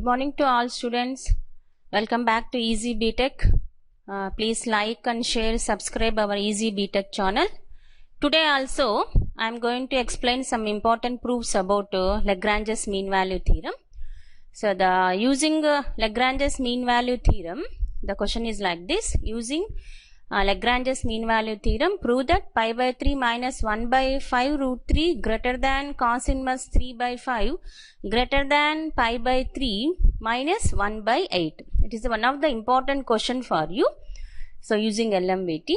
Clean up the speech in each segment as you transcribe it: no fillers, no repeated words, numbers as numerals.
morning to all students. Welcome back to Easy BTech. Please like and share, subscribe our Easy BTech channel. Today also I am going to explain some important proofs about Legrange's mean value theorem. So using Legrange's mean value theorem, the question is like this: using Legrange's mean value theorem, prove that pi by 3 minus 1 by 5 root 3 greater than cos inverse 3 by 5 greater than pi by 3 minus 1 by 8. It is one of the important question for you. So using LMVT.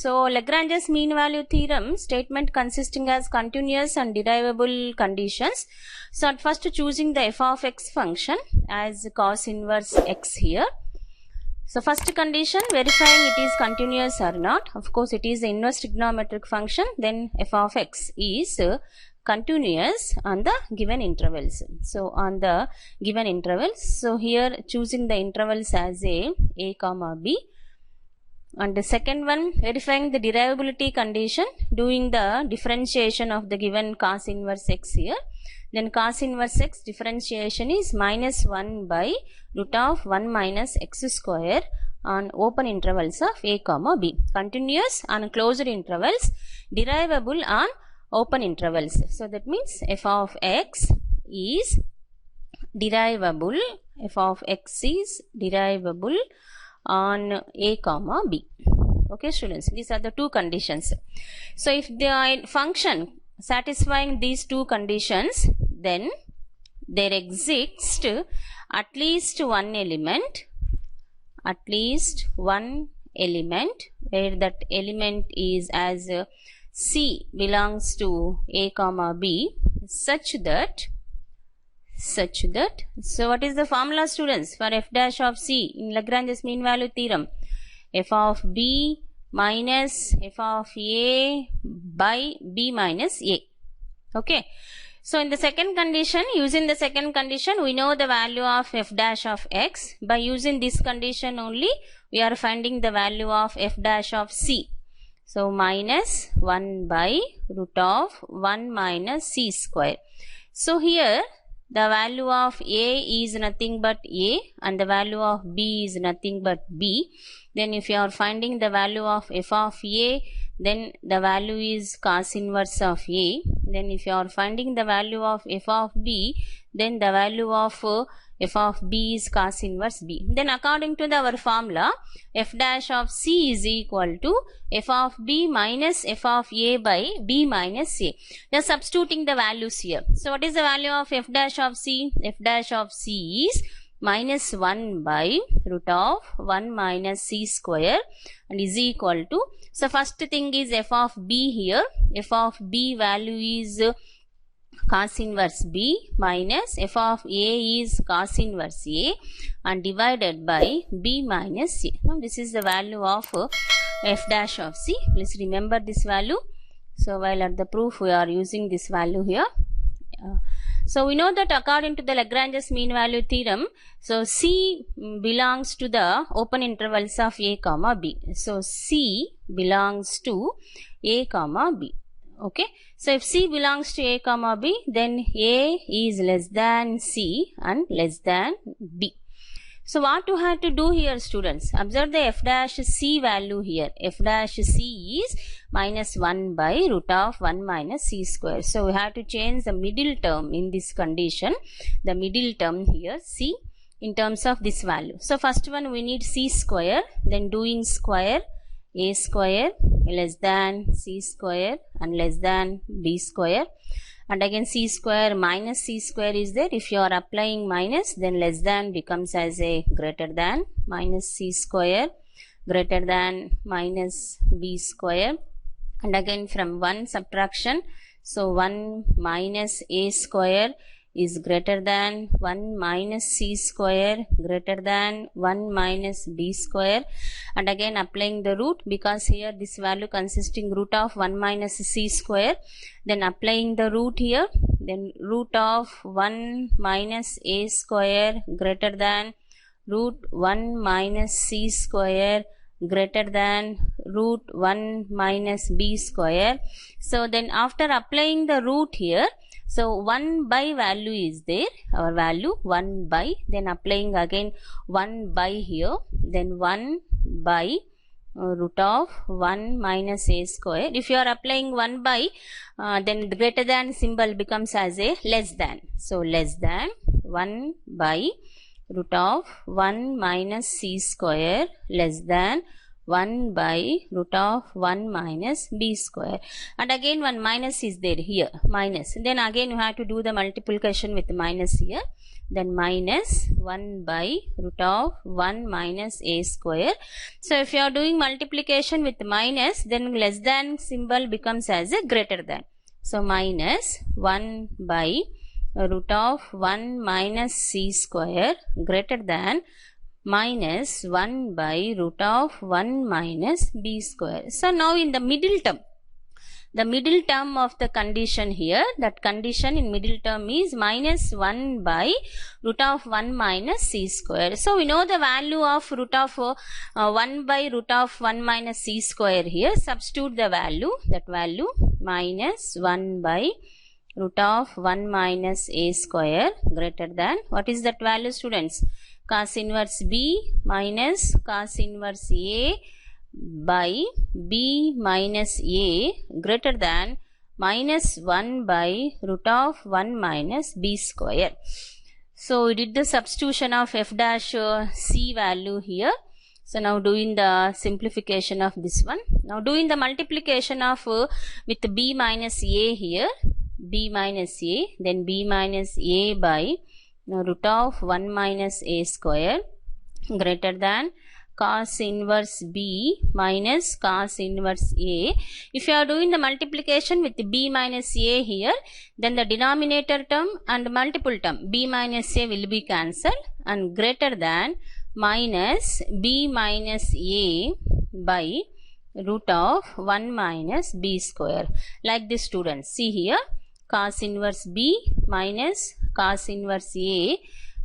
So Legrange's mean value theorem statement consisting as continuous and derivable conditions. So at first choosing the f of x function as cos inverse x here. So first condition, verifying it is continuous or not. Of course it is the inverse trigonometric function, then f of x is continuous on the given intervals. So on the given intervals, so here choosing the intervals as a comma b. And the second one, verifying the derivability condition, doing the differentiation of the given cos inverse x here. Then cos inverse x differentiation is minus 1 by root of 1 minus x square on open intervals of a comma b. Continuous on closed intervals, derivable on open intervals. So that means f of x is derivable, f of x is derivable on a comma b. Okay students, these are the two conditions. So if the function satisfying these two conditions, then there exists at least one element where that element is as c belongs to a comma b such that, so what is the formula students for f dash of c in Legrange's mean value theorem? F of b minus f of a by b minus a. Okay. So in the second condition, using the second condition, we know the value of f dash of x. By using this condition only, we are finding the value of f dash of c. So minus 1 by root of 1 minus c square. So here the value of a is nothing but a and the value of b is nothing but b. Then if you are finding the value of f of a, then the value is cos inverse of a. Then if you are finding the value of f of b, then the value of f of b is cos inverse b. Then according to our formula, f dash of c is equal to f of b minus f of a by b minus a. We are substituting the values here. So what is the value of f dash of c? F dash of c is minus 1 by root of 1 minus c square and is equal to, so first thing is f of b here, f of b value is cos inverse b minus f of a is cos inverse a and divided by b minus a. Now this is the value of f dash of c. Please remember this value. So while at the proof we are using this value here. So we know that according to the Legrange's mean value theorem, so c belongs to the open intervals of a comma b. So c belongs to a comma b. Okay. So if c belongs to a comma b, then a is less than c and less than b. So what you have to do here students? Observe the f dash c value here. F dash c is minus 1 by root of 1 minus c square. So we have to change the middle term in this condition. The middle term here c in terms of this value. So first one we need c square, then doing square a square less than c square and less than b square. And again c square minus c square is there. If you are applying minus, then less than becomes as a greater than, minus c square greater than minus b square. And again from 1 subtraction, so 1 minus a square is greater than 1 minus c square greater than 1 minus b square. And again applying the root, because here this value consisting root of 1 minus c square, then applying the root here, then root of 1 minus a square greater than root 1 minus c square greater than root 1 minus b square. So then after applying the root here, So 1 by value is there, our value 1 by, then applying again 1 by here, then 1 by root of 1 minus a square. If you are applying 1 by, then the greater than symbol becomes as a less than. So less than 1 by root of 1 minus c square less than 1 by root of 1 minus b square. And again one minus is there here, minus. Then again you have to do the multiplication with minus here. Then minus 1 by root of 1 minus a square. So if you are doing multiplication with minus, then less than symbol becomes as a greater than. So minus 1 by root of 1 minus c square greater than minus 1 by root of 1 minus b square. So now in the middle term of the condition here, that condition in middle term is minus 1 by root of 1 minus c square. So we know the value of root of 1 by root of 1 minus c square here. Substitute the value, that value minus 1 by root of 1 minus a square greater than, what is that value students? Cos inverse b minus cos inverse a by b minus a greater than minus 1 by root of 1 minus b square. So we did the substitution of f dash c value here. So now doing the simplification of this one. Now doing the multiplication of with b minus a here, b minus a, then b minus a by root of 1 minus a square greater than cos inverse b minus cos inverse a. If you are doing the multiplication with b minus a here, then the denominator term and multiple term b minus a will be cancelled, and greater than minus b minus a by root of 1 minus b square. Like this students, see here, cos inverse b minus cos inverse a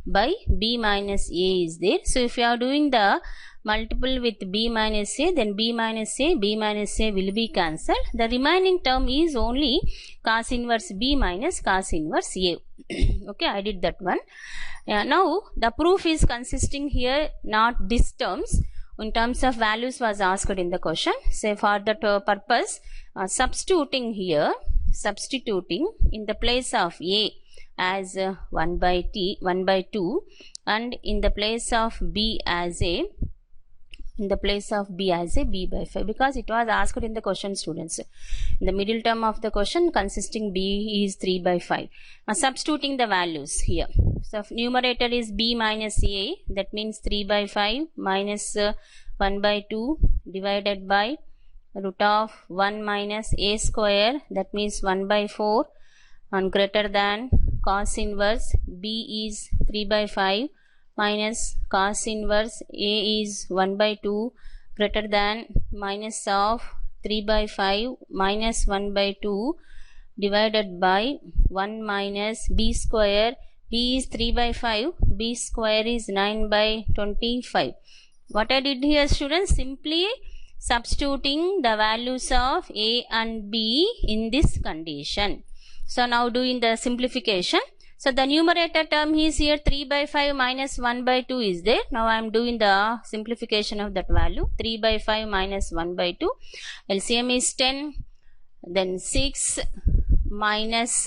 by b minus a is there. So if you are doing the multiple with b minus a, then b minus a will be cancelled. The remaining term is only cos inverse b minus cos inverse a. Okay, I did that one. Now the proof is consisting here not these terms. In terms of values was asked in the question. So for that purpose, substituting here, substituting in the place of a as 1 by 2, and in the place of b as a b by 5, because it was asked in the question students. In the middle term of the question consisting b is 3 by 5. Substituting the values here. So numerator is b minus a, that means 3 by 5 minus 1 by 2 divided by root of 1 minus a square, that means 1 by 4, and greater than cos inverse b is 3 by 5 minus cos inverse a is 1 by 2 greater than minus of 3 by 5 minus 1 by 2 divided by 1 minus b square. B is 3 by 5, b square is 9 by 25. What I did here students, simply substituting the values of a and b in this condition. So now doing the simplification. So the numerator term is here 3 by 5 minus 1 by 2 is there. Now I am doing the simplification of that value. 3 by 5 minus 1 by 2. LCM is 10. Then 6 minus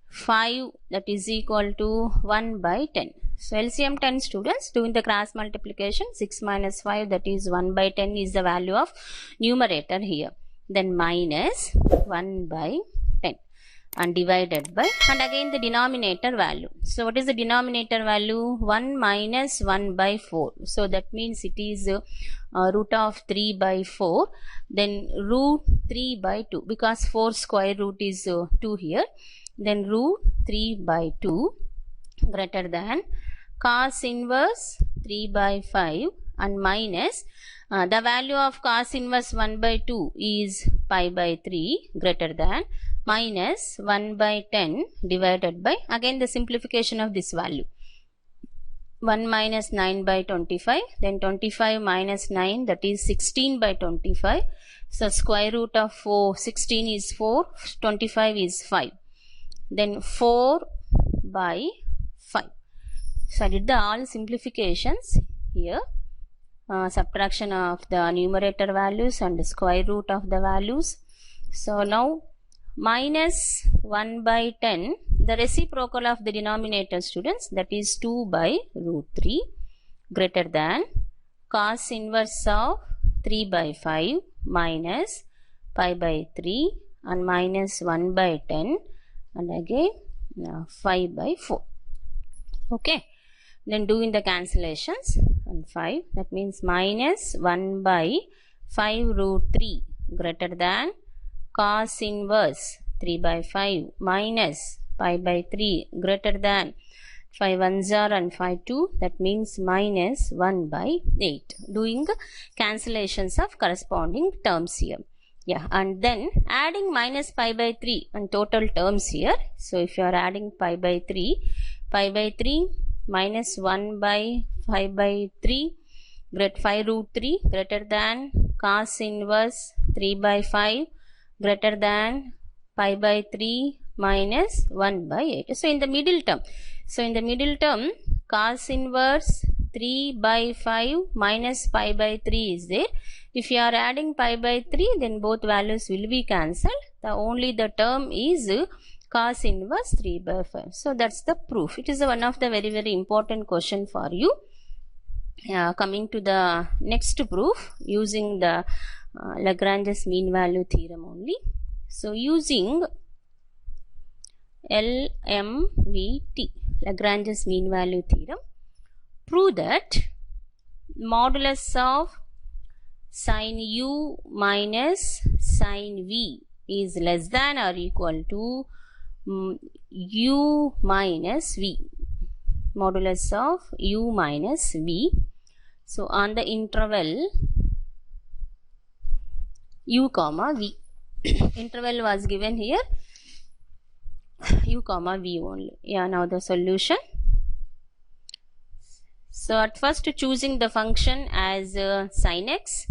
5, that is equal to 1 by 10. So LCM 10 students, doing the cross multiplication, 6 minus 5, that is 1 by 10 is the value of numerator here. Then minus 1 by 10 and divided by, and again the denominator value. So what is the denominator value? 1 minus 1 by 4. So that means it is root of 3 by 4. Then root 3 by 2, because 4 square root is 2 here. Then root 3 by 2 greater than cos inverse 3 by 5 and minus the value of cos inverse 1 by 2 is pi by 3 greater than minus 1 by 10 divided by, again the simplification of this value, 1 minus 9 by 25, then 25 minus 9, that is 16 by 25. So square root of 16 is 4, 25 is 5. then 4 by 5. So I did the all simplifications here. Subtraction of the numerator values and the square root of the values. So now minus 1 by 10, the reciprocal of the denominator, students, that is 2 by root 3, greater than cos inverse of 3 by 5 minus pi by 3 and minus 1 by 10 and again 5 by 4. Okay, then doing the cancellations, and 5, that means minus 1 by 5 root 3 greater than cos inverse 3 by 5 minus pi by 3 greater than 5 ones are and 5 2, that means minus 1 by 8. Doing cancellations of corresponding terms here. Yeah, and then adding minus pi by 3 and total terms here. So if you are adding pi by 3 minus 1 by 5 by 3 5 root 3 greater than cos inverse 3 by 5 greater than pi by 3 minus 1 by 8. So in the middle term, cos inverse 3 by 5 minus pi by 3 is there. If you are adding pi by 3, then both values will be cancelled. Only the term is cos inverse 3 by 5. So that's the proof. It is one of the very, very important question for you. Coming to the next proof using the Legrange's mean value theorem only. So using LMVT, Legrange's mean value theorem, prove that modulus of sin u minus sin v is less than or equal to u minus v. Modulus of u minus v. So on the interval u comma v. Interval was given here u comma v only. Yeah, now the solution. So at first choosing the function as sin x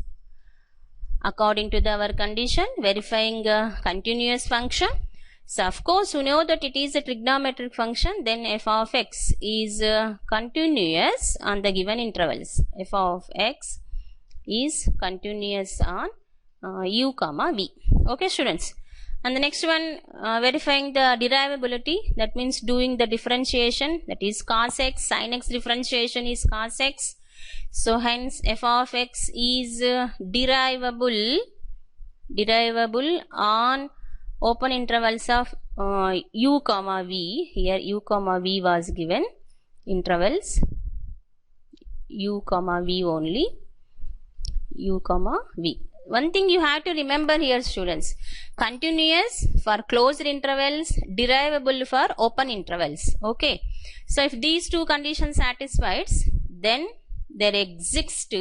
according to our condition, verifying continuous function. So of course we know that it is a trigonometric function, then f of x is continuous on the given intervals. F of x is continuous on u comma v. Okay students. And the next one, verifying the derivability, that means doing the differentiation, that is cos x, sin x differentiation is cos x. So hence f of x is derivable on open intervals of u comma v. Here u comma v was given, intervals u comma v only, u comma v. One thing you have to remember here students, continuous for closed intervals, derivable for open intervals. Okay. So if these two conditions satisfied, then there exists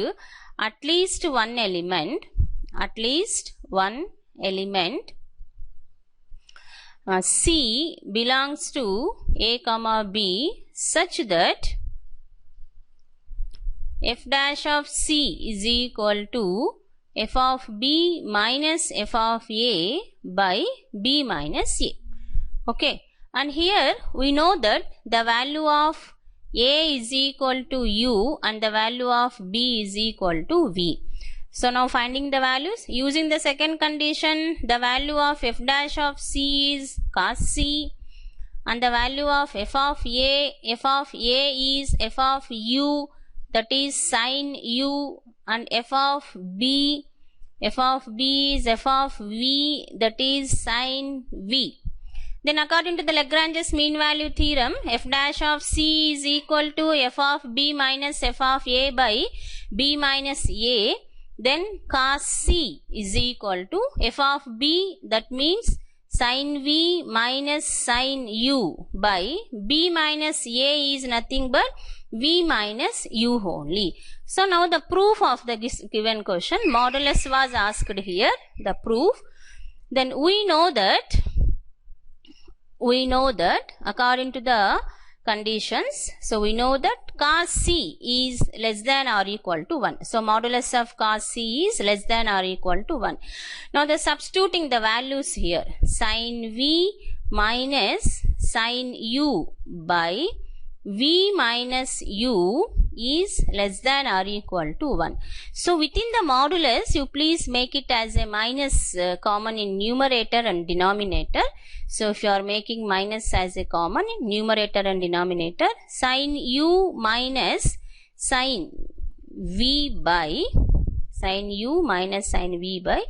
at least one element C belongs to a comma b such that f dash of c is equal to f of b minus f of a by b minus a. Okay. And here we know that the value of a is equal to u and the value of b is equal to v. So now finding the values, using the second condition, the value of f dash of c is cos c and the value of f of a is f of u, that is sin u, and f of b is f of v, that is sin v. Then according to the Legrange's mean value theorem, f dash of c is equal to f of b minus f of a by b minus a. Then cos c is equal to f of b, that means sin v minus sin u by b minus a is nothing but v minus u only. So now the proof of the given question, modulus was asked here, the proof. Then we know that according to the conditions, so we know that cos c is less than or equal to 1. So modulus of cos c is less than or equal to 1. Now the substituting the values here, sin v minus sin u by v minus u is less than or equal to 1. So within the modulus, you please make it as a minus common in numerator and denominator. So if you are making minus as a common in numerator and denominator, sin u minus sin v by sin u minus sin v by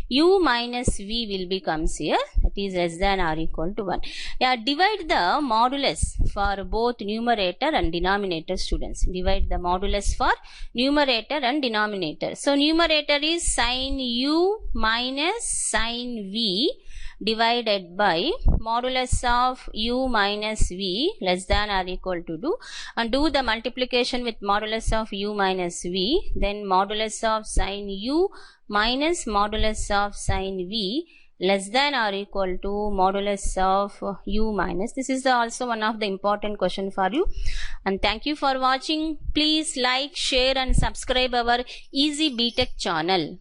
u minus v will becomes here, that is less than or equal to 1. Yeah, divide the modulus for both numerator and denominator, students. Divide the modulus for numerator and denominator. So numerator is sin u minus sin v divided by modulus of u minus v less than or equal to 2, and do the multiplication with modulus of u minus v, then modulus of sin u minus modulus of sin v less than or equal to modulus of u minus. This is also one of the important question for you. And thank you for watching. Please like, share and subscribe our Easy BTech channel.